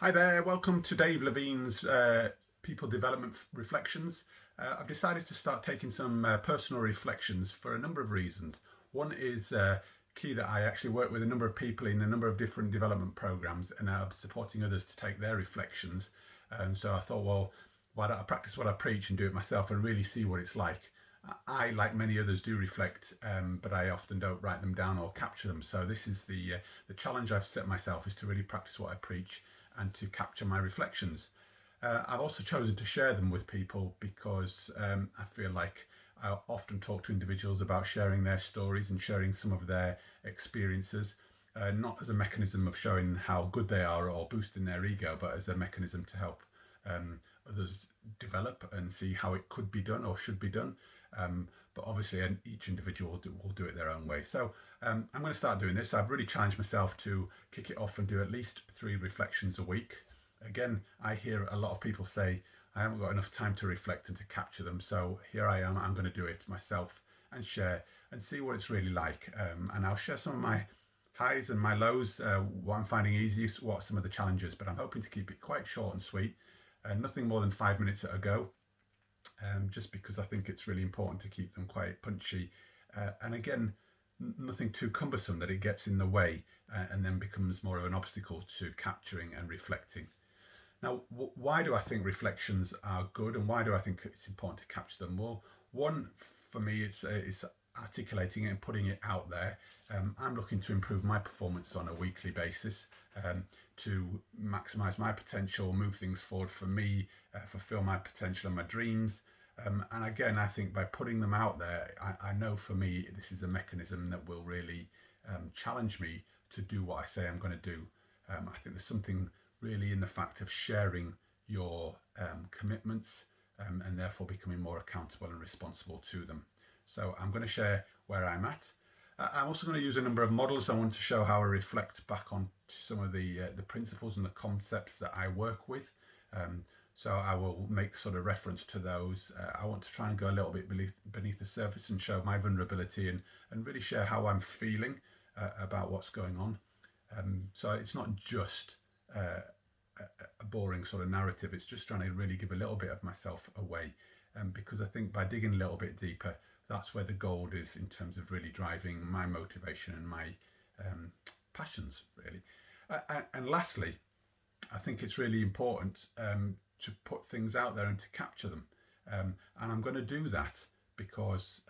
Hi there, welcome to Dave Levine's People Development Reflections. I've decided to start taking some personal reflections for a number of reasons. One is key that I actually work with a number of people in a number of different development programs, and I'm supporting others to take their reflections. So I thought, well, why don't I practice what I preach and do it myself and really see what it's like? I, like many others, do reflect, but I often don't write them down or capture them. So this is the challenge I've set myself, is to really practice what I preach and to capture my reflections. I've also chosen to share them with people because I feel like I often talk to individuals about sharing their stories and sharing some of their experiences, not as a mechanism of showing how good they are or boosting their ego, but as a mechanism to help others develop and see how it could be done or should be done. But obviously each individual will do it their own way. So I'm going to start doing this. I've really challenged myself to kick it off and do at least 3 reflections a week. Again, I hear a lot of people say, I haven't got enough time to reflect and to capture them. So here I am, I'm going to do it myself and share and see what it's really like. And I'll share some of my highs and my lows, what I'm finding easy, what are some of the challenges, but I'm hoping to keep it quite short and sweet. Nothing more than 5 minutes at a go. Just because I think it's really important to keep them quite punchy. And again, nothing too cumbersome that it gets in the way and then becomes more of an obstacle to capturing and reflecting. Now, why do I think reflections are good, and why do I think it's important to capture them? Well, one, for me, it's articulating it and putting it out there. I'm looking to improve my performance on a weekly basis, to maximize my potential, move things forward for me, fulfill my potential and my dreams. And again, I think by putting them out there, I know for me, this is a mechanism that will really challenge me to do what I say I'm going to do. I think there's something really in the fact of sharing your commitments and therefore becoming more accountable and responsible to them. So I'm going to share where I'm at. I'm also going to use a number of models. I want to show how I reflect back on some of the principles and the concepts that I work with. So I will make sort of reference to those. I want to try and go a little bit beneath the surface and show my vulnerability and really share how I'm feeling about what's going on. So it's not just a boring sort of narrative. It's just trying to really give a little bit of myself away. Because I think by digging a little bit deeper, that's where the gold is in terms of really driving my motivation and my passions, really. And lastly, I think it's really important to put things out there and to capture them. And I'm going to do that because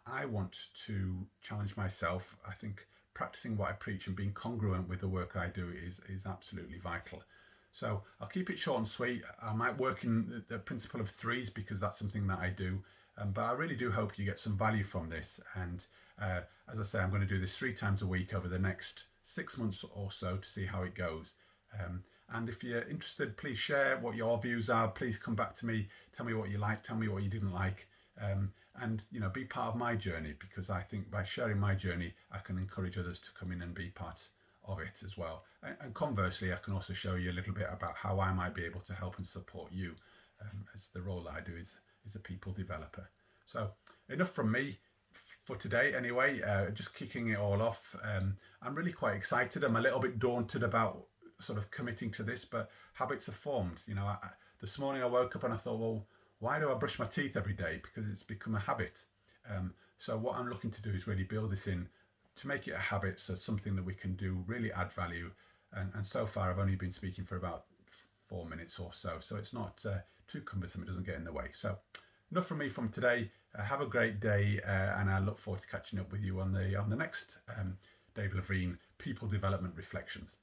I want to challenge myself. I think practicing what I preach and being congruent with the work I do is absolutely vital. So I'll keep it short and sweet. I might work in the principle of threes because that's something that I do. But I really do hope you get some value from this. And as I say, I'm going to do this 3 times a week over the next 6 months or so to see how it goes. And if you're interested, please share what your views are. Please come back to me. Tell me what you liked. Tell me what you didn't like. And be part of my journey, because I think by sharing my journey, I can encourage others to come in and be part of it as well. And conversely, I can also show you a little bit about how I might be able to help and support you, as the role that I do is a people developer. So enough from me for today anyway, just kicking it all off. I'm really quite excited. I'm a little bit daunted about sort of committing to this, but habits are formed. This morning I woke up and I thought, well, why do I brush my teeth every day? Because it's become a habit. So what I'm looking to do is really build this in to make it a habit, so something that we can do, really add value. And so far I've only been speaking for about 4 minutes or so, so it's not too cumbersome. It doesn't get in the way. So enough from me from today. Have a great day, and I look forward to catching up with you on the next Dave Levine People Development Reflections.